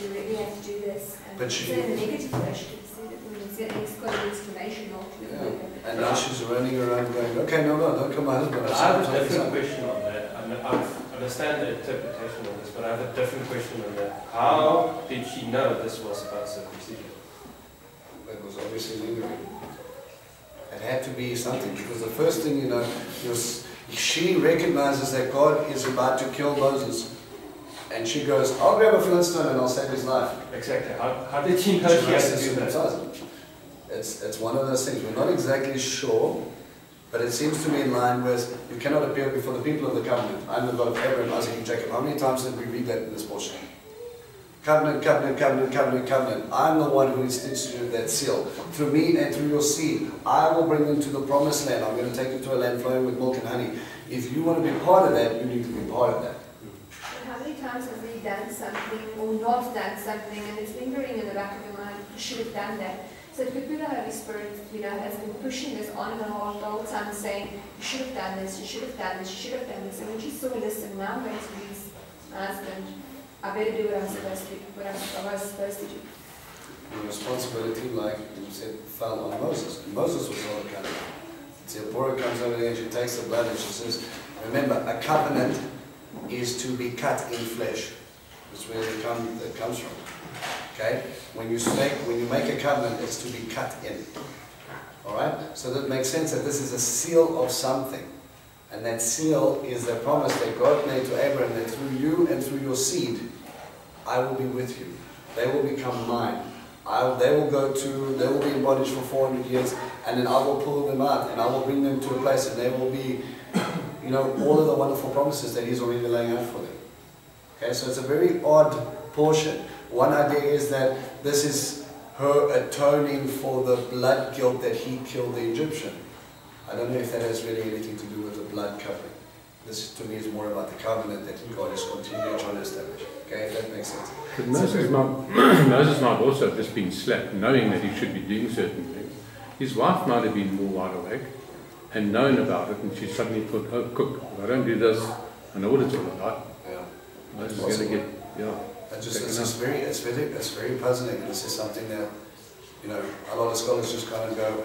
you really have to do this. And but she, in a negative way, she could have said it when it's got an exclamation mark to it. And now she's running around going, okay, no, don't come my husband. I have a different question on that. I understand the interpretation of this, but I have a different question on that. How did she know this was about circumcision? It was obviously lingering. It had to be something, because the first thing, you know, she recognizes that God is about to kill Moses. And she goes, I'll grab a Philistine and I'll save his life. Exactly. How did she know she had to do that? It's one of those things. We're not exactly sure, but it seems to be in line with, you cannot appear before the people of the covenant. I'm the God of Abraham, Isaac, and Jacob. How many times did we read that in this portion? Covenant, covenant, covenant, covenant, covenant. I'm the one who instituted that seal. Through me and through your seed, I will bring them to the promised land. I'm going to take you to a land flowing with milk and honey. If you want to be part of that, you need to be part of that. How many times have we done something or not done something and it's lingering in the back of your mind, you should have done that. So it could be the Holy Spirit, you know, has been pushing this on and on the whole time, saying, you should have done this, you should have done this, you should have done this. And when she saw, listen, now I'm going to lose my husband, I better do what I'm supposed to do, what I was supposed to do. The responsibility, like you said, fell on Moses. And Moses was all accountable. Zipporah comes over there and she takes the blood and she says, remember, a covenant is to be cut in flesh. That's where it comes from. Okay? When you make a covenant, it's to be cut in. Alright? So that makes sense that this is a seal of something. And that seal is the promise that God made to Abraham, that through you and through your seed, I will be with you. They will become mine. They will be in bondage for 400 years, and then I will pull them out, and I will bring them to a place, and they will be, you know, all of the wonderful promises that He's already laying out for them. Okay, so it's a very odd portion. One idea is that this is her atoning for the blood guilt that he killed the Egyptian. I don't know if that has really anything to do with the blood covering. This, to me, is more about the covenant that God is continuing to establish. Okay, if that makes sense. But Moses might also have just been slapped, knowing that he should be doing certain things. His wife might have been more wide awake and known about it, and she suddenly thought, oh, cook, if I don't do this, I know what it's all about. Yeah. Moses is going to get, it's very puzzling, and this is something that, you know, a lot of scholars just kind of go,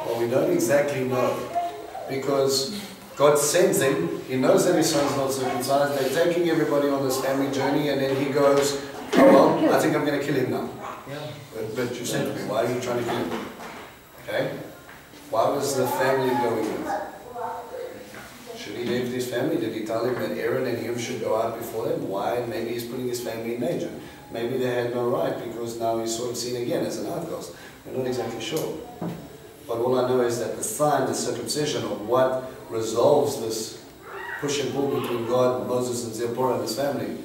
well, we don't exactly know, because God sends him, he knows that his son's not circumcised, they're taking everybody on this family journey, and then he goes, oh well, I think I'm going to kill him now. Yeah. But you said to me, why are you trying to kill him? Okay? Why was the family going with? Should he leave his family? Did he tell him that Aaron and him should go out before them? Why? Maybe he's putting his family in danger. Maybe they had no right, because now he's sort of seen again as an outcast. We're not exactly sure. But all I know is that the sign, the circumcision of what resolves this push and pull between God, Moses, and Zipporah and his family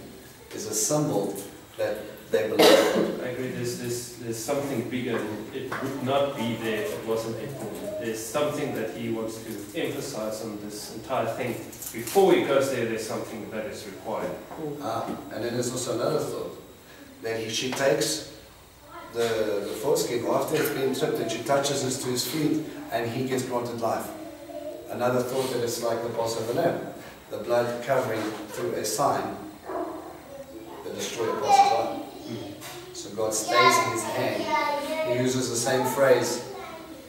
is a symbol that they believe. I agree, there's something bigger. It would not be there if it wasn't important. There's something that he wants to emphasize on this entire thing. Before he goes there, there's something that is required. And then there's also another thought, that she takes the foreskin after it's been stripped and she touches it to his feet and he gets granted life. Another thought that it's like the Passover lamb, the blood covering through a sign, the destroyer passes on. So God stays in his hand. He uses the same phrase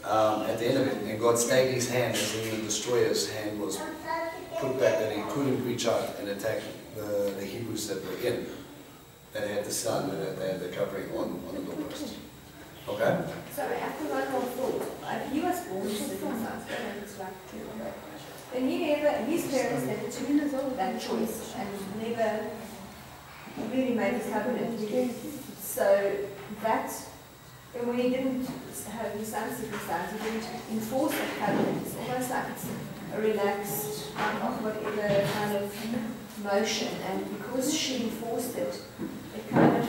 at the end of it, and God stayed his hand as in the destroyer's hand was put back, that he couldn't reach out and attack the Hebrews that were in, that had the sun, that had the covering on the doorpost. Okay? Sorry, after one more thought, he was born circumcised, and he never, his parents never took that choice and never really made a covenant. So that, and when he didn't have his son circumcised, he didn't enforce that covenant. It's almost like it's a relaxed, of whatever kind of motion, and because she enforced it, it kind of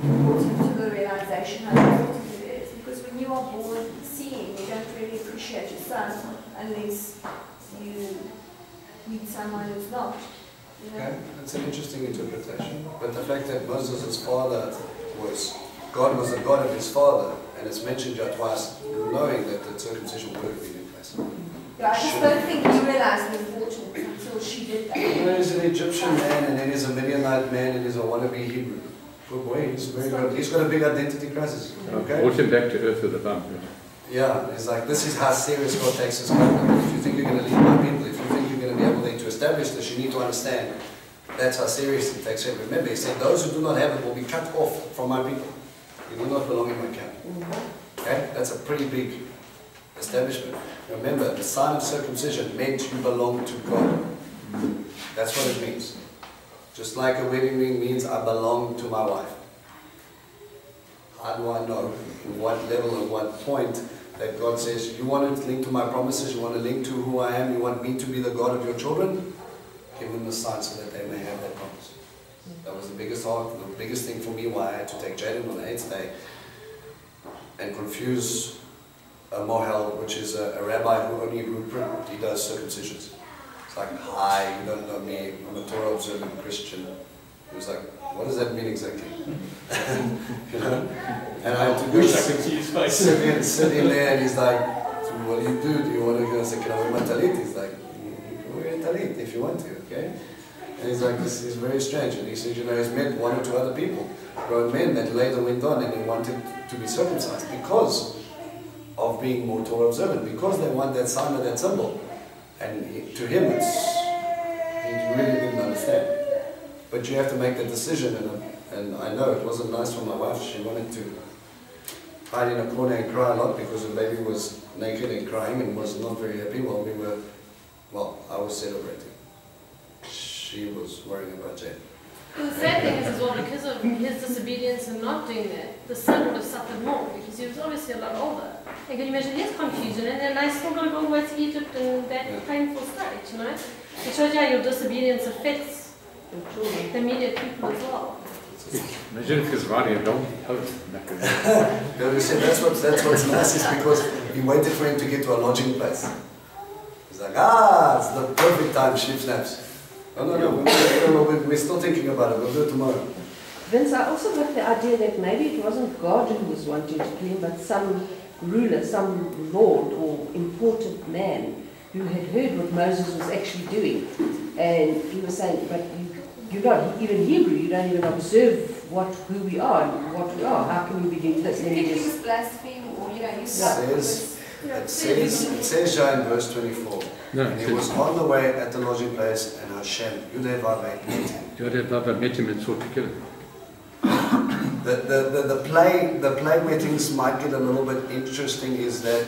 brought him to the realization how important it is. Because when you are born seeing, you don't really appreciate your son unless you meet someone who's not. You know? Okay, that's an interesting interpretation. But the fact that Moses' father God was the God of his father, and it's mentioned just twice, knowing that the circumcision would have been in place. Yeah, I just don't think he realized the importance until she did that. There is an Egyptian man, and then there's a Midianite man, and there's a wannabe Hebrew Good boy, he's very good. He's got a big identity crisis. Okay? Brought him back to earth with a bump. Yeah, it's like, this is how serious God takes his covenant. If you think you're going to lead my people, if you think you're going to be able to establish this, you need to understand that's how serious he takes it. Remember, he said, those who do not have it will be cut off from my people. You do not belong in my camp. Okay? That's a pretty big establishment. Remember, the sign of circumcision meant you belong to God. That's what it means. Just like a wedding ring means I belong to my wife. How do I know in what level and what point that God says, you want to link to my promises, you want to link to who I am, you want me to be the God of your children? Give them the sign so that they may have that promise. That was the biggest thing for me, why I had to take Jaden on the 8th day and confuse Mohel, which is a rabbi who only he does circumcisions. It's like, hi, you don't know me, I'm a Torah observant Christian. He was like, what does that mean exactly? You know? And I had to go sit in there, and he's like, so what do you do? Do you want to go and say, can I wear my talit? He's like, you can wear your talit if you want to, okay? And he's like, this is very strange. And he said, you know, he's met 1 or 2 other people, grown men that later went on and they wanted to be circumcised because of being more Torah observant, because they want that sign or that symbol. And to him, he really didn't understand. But you have to make the decision, and I know it wasn't nice for my wife. She wanted to hide in a corner and cry a lot because the baby was naked and crying and was not very happy while I was celebrating. She was worrying about Jane. The sad thing is as well, because of his disobedience and not doing that, the son would have suffered more because he was obviously a lot older. And can you imagine his confusion, and then they still got to go away to Egypt in that painful state, you know? It shows you how your disobedience affects the immediate people as well. Imagine if he's riding a donkey. We said that's what's nice is because he waited for him to get to a lodging place. He's like, it's the perfect time, sheep snaps. No, we're still thinking about it, we'll do it tomorrow. Vince, I also got the idea that maybe it wasn't God who was wanting to kill him, but some ruler, some lord or important man who had heard what Moses was actually doing. And he was saying, but you're not even Hebrew, you don't even observe who we are and what we are. How can you be doing this? You can use blaspheme, or you start it says here in verse 24, and he was on the way at the lodging place, and Hashem, Yudevavah, met him. Yudevavah met him and sought to kill him. The play where things might get a little bit interesting is that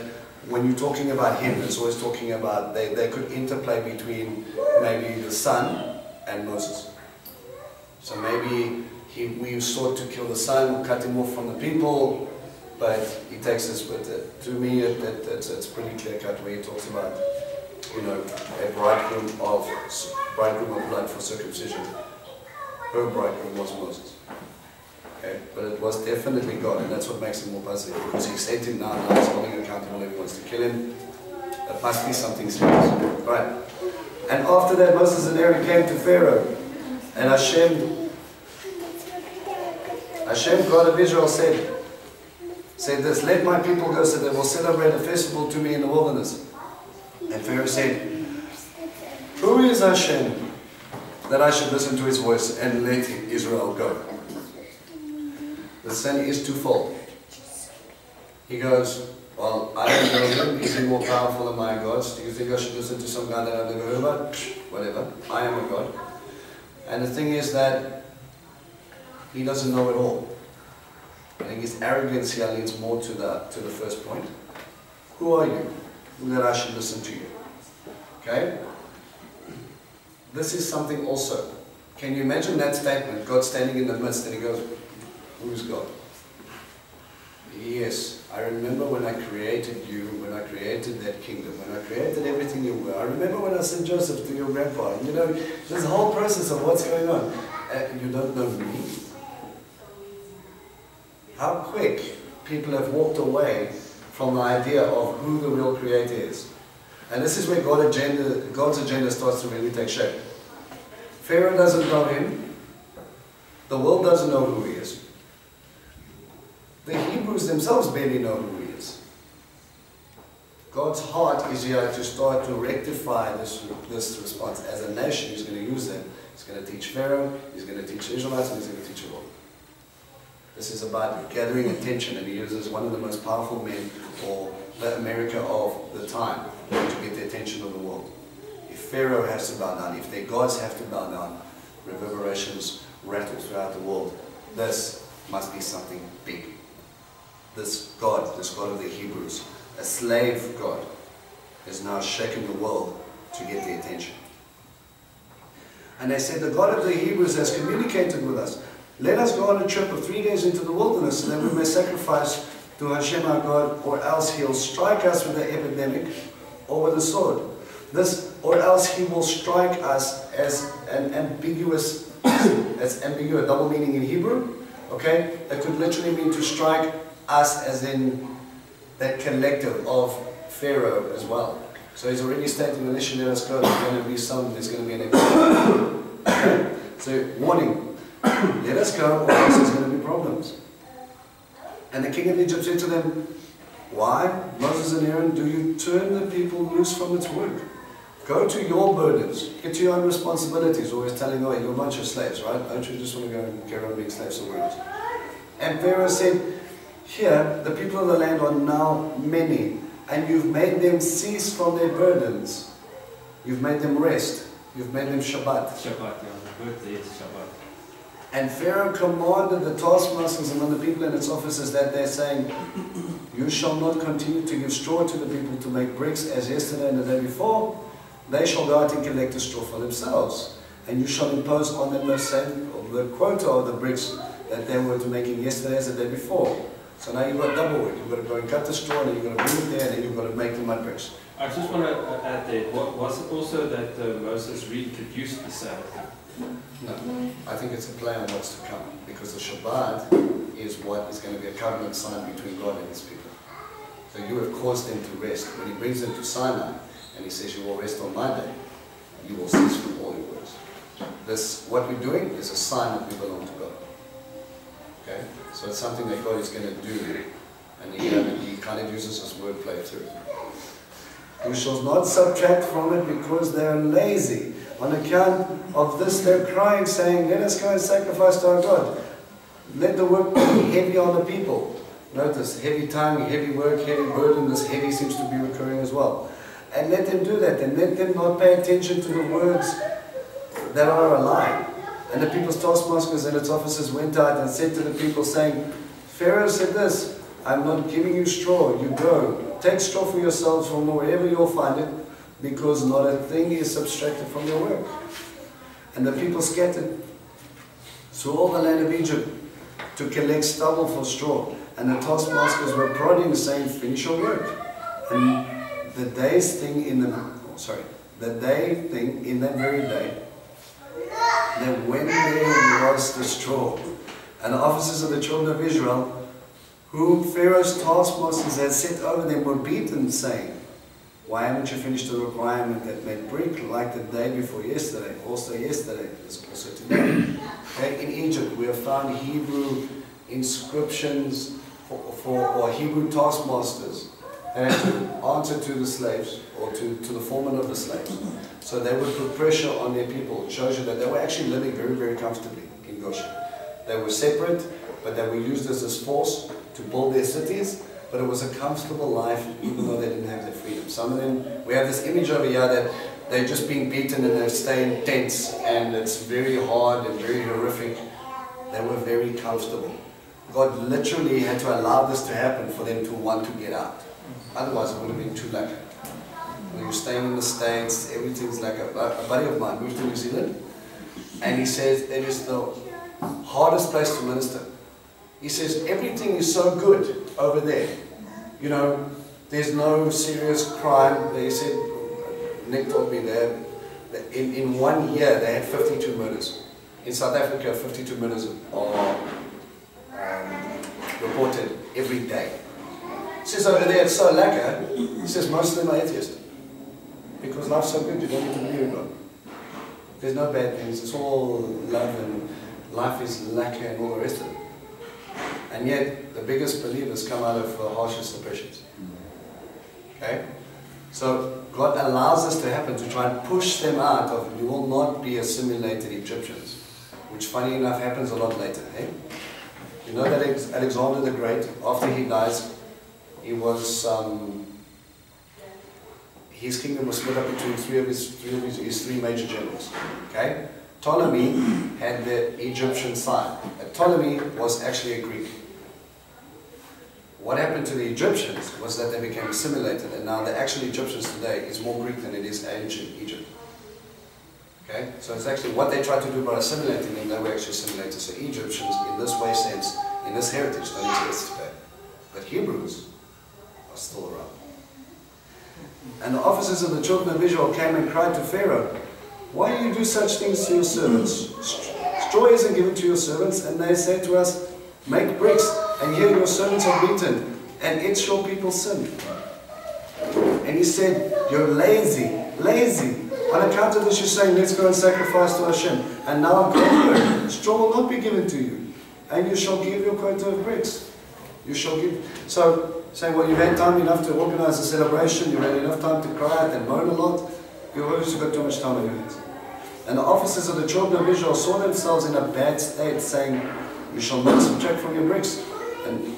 when you're talking about him, it's always talking about, they could interplay between maybe the son and Moses. So maybe we sought to kill the son, cut him off from the people, but he takes this with it. To me, it's pretty clear cut where he talks about, you know, a bridegroom of blood for circumcision. Her bridegroom was Moses. Okay? But it was definitely God, and that's what makes him more puzzling, because he sent him now he's holding accountable if he wants to kill him. That must be something serious. Right. And after that, Moses and Aaron came to Pharaoh, and Hashem, God of Israel, said this, let my people go so they will celebrate a festival to me in the wilderness. And Pharaoh said, who is Hashem that I should listen to his voice and let Israel go? The sin is twofold. He goes, well, I don't know him, is he more powerful than my gods? Do you think I should listen to some guy that I've never heard about? Whatever, I am a god. And the thing is that he doesn't know it all. I think his arrogance here leads more to the first point. Who are you that I should listen to you? Okay? This is something also. Can you imagine that statement? God standing in the midst and he goes, who is God? Yes, I remember when I created you, when I created that kingdom, when I created everything you were. I remember when I sent Joseph to your grandpa. You know, this whole process of what's going on. You don't know me? How quick people have walked away from the idea of who the real creator is. And this is where God's agenda starts to really take shape. Pharaoh doesn't know him. The world doesn't know who he is. The Hebrews themselves barely know who he is. God's heart is here to start to rectify this response. As a nation, he's going to use them. He's going to teach Pharaoh, he's going to teach the Israelites, and he's going to teach the world. This is about gathering attention, and he uses one of the most powerful men, or the America of the time, to get the attention of the world. If Pharaoh has to bow down, if their gods have to bow down, reverberations rattle throughout the world. This must be something big. This God of the Hebrews, a slave God, is now shaking the world to get the attention. And they said, the God of the Hebrews has communicated with us. Let us go on a trip of 3 days into the wilderness, so that we may sacrifice to Hashem our God, or else he'll strike us with an epidemic or with a sword. This, or else he will strike us, as an ambiguous, double meaning in Hebrew. Okay? That could literally mean to strike us, as in that collective of Pharaoh as well. So he's already stating initially, let us go, there's going to be an epidemic. Okay? So, warning, let us go, or else there's going to be problems. And the king of Egypt said to them, why, Moses and Aaron, do you turn the people loose from its work? Go to your burdens, get to your own responsibilities, always telling, oh, you're a bunch of slaves, right? Don't you just want to go and carry on being slaves somewhere else? And Pharaoh said, here, the people of the land are now many, and you've made them cease from their burdens. You've made them rest. You've made them Shabbat. Shabbat, yeah. The word there is Shabbat. And Pharaoh commanded the taskmasters among the people and its officers that day, saying, you shall not continue to give straw to the people to make bricks as yesterday and the day before. They shall go out and collect the straw for themselves. And you shall impose on them the quota of the bricks that they were making yesterday as the day before. So now you've got double work. You've got to go and cut the straw, and then you've got to bring it there, and then you've got to make the mud bricks. I just want to add there, was it also that Moses reintroduced the Sabbath? No, I think it's a play on what's to come, because the Shabbat is what is going to be a covenant sign between God and his people. So you have caused them to rest. When he brings them to Sinai, and he says, you will rest on my day, you will cease from all your works. This, what we're doing, is a sign that we belong to God. Okay? So it's something that God is going to do, and he kind of uses this wordplay through it. You shall not subtract from it, because they are lazy. On account of this, they're crying, saying, let us go and sacrifice to our God. Let the work be heavy on the people. Notice, heavy tongue, heavy work, heavy burden. This heavy seems to be recurring as well. And let them do that, and let them not pay attention to the words that are a lie. And the people's taskmasters and its officers went out and said to the people, saying, Pharaoh said this, I'm not giving you straw, you go. Take straw for yourselves from wherever you'll find it, because not a thing is subtracted from your work. And the people scattered through all the land of Egypt to collect stubble for straw. And the taskmasters were prodding, saying, finish your work. And the day thing in that very day, that when there was the straw, and the officers of the children of Israel, whom Pharaoh's taskmasters had set over them, were beaten, saying, why haven't you finished the requirement that made brick like the day before yesterday? Also yesterday is also today. Okay? In Egypt, we have found Hebrew inscriptions or Hebrew taskmasters that had to answer to the slaves, or to the foreman of the slaves. So they would put pressure on their people. It shows you that they were actually living very, very comfortably in Goshen. They were separate, but they were used as this force to build their cities. But it was a comfortable life, even though they didn't have their freedom. Some of them, we have this image over here that they're just being beaten and they're staying tense, and it's very hard and very horrific. They were very comfortable. God literally had to allow this to happen for them to want to get out. Otherwise, it would have been too late. When you're staying in the States, everything's like a buddy of mine moved to New Zealand, and he says it is the hardest place to minister. He says everything is so good over there. You know, there's no serious crime. They said, Nick told me that in 1 year they had 52 murders. In South Africa, 52 murders are reported every day. He says over there it's so lacquer. He says most of them are atheists. Because life's so good, you don't need to believe in God. There's no bad things. It's all love, and life is lacquer and all the rest of it. And yet, the biggest believers come out of the harshest oppressions. Okay? So, God allows this to happen to try and push them out of, you will not be assimilated Egyptians. Which, funny enough, happens a lot later. Eh? You know that Alexander the Great, after he dies, he was, his kingdom was split up between his three major generals. Okay? Ptolemy had the Egyptian side. Ptolemy was actually a Greek. What happened to the Egyptians was that they became assimilated, and now the actual Egyptians today is more Greek than it is ancient Egypt. Okay? So it's actually what they tried to do by assimilating them, they were actually assimilated. So Egyptians, in this way sense, in this heritage, don't exist today. But Hebrews are still around. And the officers of the children of Israel came and cried to Pharaoh, "Why do you do such things to your servants? Straw isn't given to your servants." And they say to us, "Make bricks, and here your servants are beaten, and it's your people's sin." And he said, "You're lazy, lazy. On account of this you're saying, let's go and sacrifice to Hashem. And now I'm telling you, straw will not be given to you, and you shall give your quota of bricks." You shall give. So, saying, well, you've had time enough to organize a celebration, you've had enough time to cry and moan a lot, you've obviously got too much time on your hands. And the officers of the children of Israel saw themselves in a bad state, saying, "You shall not subtract from your bricks." And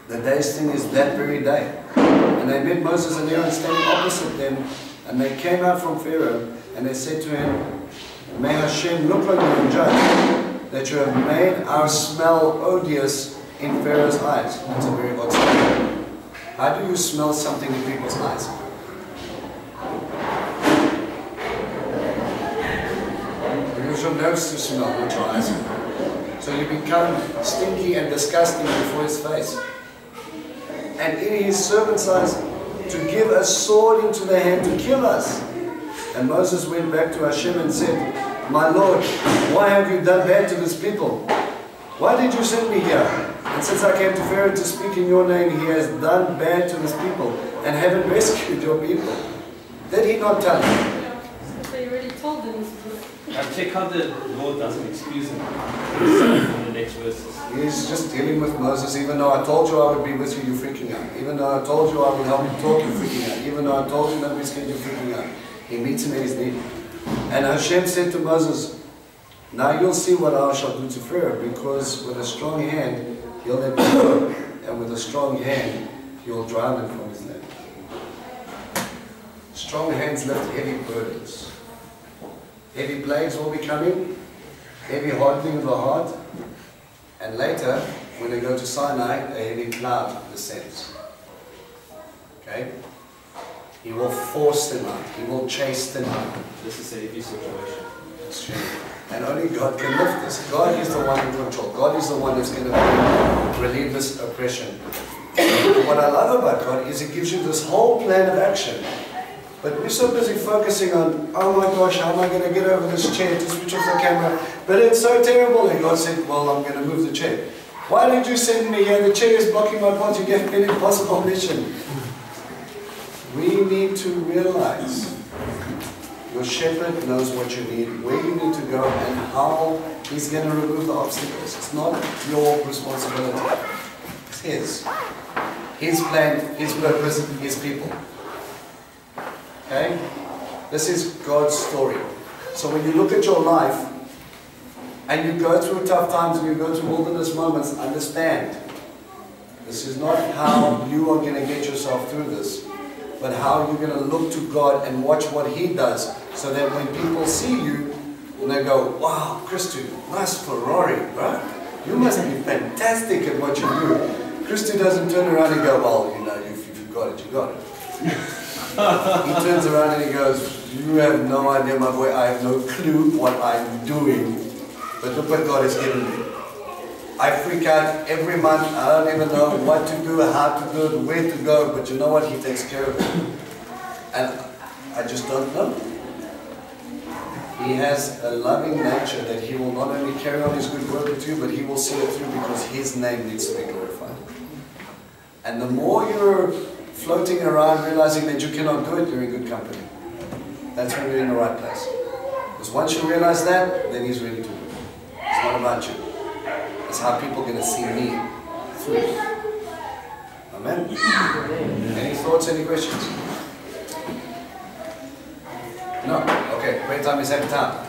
the day's thing is that very day. And they met Moses and Aaron standing opposite them, and they came out from Pharaoh, and they said to him, "May Hashem look on you and judge, that you have made our smell odious in Pharaoh's eyes." That's a very odd statement. How do you smell something in people's eyes? Use your nose to smell, not your eyes. So you become stinky and disgusting before his face. And in his servant's eyes, to give a sword into the hand to kill us. And Moses went back to Hashem and said, "My Lord, why have you done bad to this people? Why did you send me here? And since I came to Pharaoh to speak in your name, he has done bad to this people and haven't rescued your people." Did he not tell you? So you already told them. Check how the Lord doesn't excuse him in the next verses. He's just dealing with Moses. Even though I told you I would be with you, you're freaking out. Even though I told you I would help you talk, you're freaking out. Even though I told you not to be scared, you're freaking out. He meets him at his need. And Hashem said to Moses, "Now you'll see what I shall do to Pharaoh, because with a strong hand he'll let me go, and with a strong hand he'll drive him from his land." Strong hands lift heavy burdens. Heavy plagues will be coming, heavy hardening of the heart, and later, when they go to Sinai, a heavy cloud descends. Okay? He will force them out. He will chase them out. This is a heavy situation. That's true. And only God can lift this. God is the one in control. God is the one that's going to relieve this oppression. What I love about God is He gives you this whole plan of action. But we're so busy focusing on, oh my gosh, how am I going to get over this chair to switch off the camera? But it's so terrible. And God said, well, I'm going to move the chair. Why did you send me here? The chair is blocking my path. You gave me an impossible mission. We need to realize your shepherd knows what you need, where you need to go, and how He's going to remove the obstacles. It's not your responsibility. It's His. His plan, His purpose, His people. Okay? This is God's story. So when you look at your life, and you go through tough times, and you go through wilderness moments, understand, this is not how you are going to get yourself through this, but how you're going to look to God and watch what He does, so that when people see you, and they go, wow, Christo, nice Ferrari, bro. You must be fantastic at what you do. Christo doesn't turn around and go, well, you know, you've got it, you got it. He turns around and he goes, you have no idea, my boy, I have no clue what I'm doing, but look what God has given me. I freak out every month. I don't even know what to do, how to do it, where to go, but you know what? He takes care of it. And I just don't know. He has a loving nature that He will not only carry on His good work with you, but He will see it through, because His name needs to be glorified. And the more you're floating around realizing that you cannot do it, you're in good company. That's when you're in the right place. Because once you realize that, then He's ready to do it. It's not about you. It's how people are going to see me through it. Amen? Any thoughts, any questions? No? Okay, great time is every time.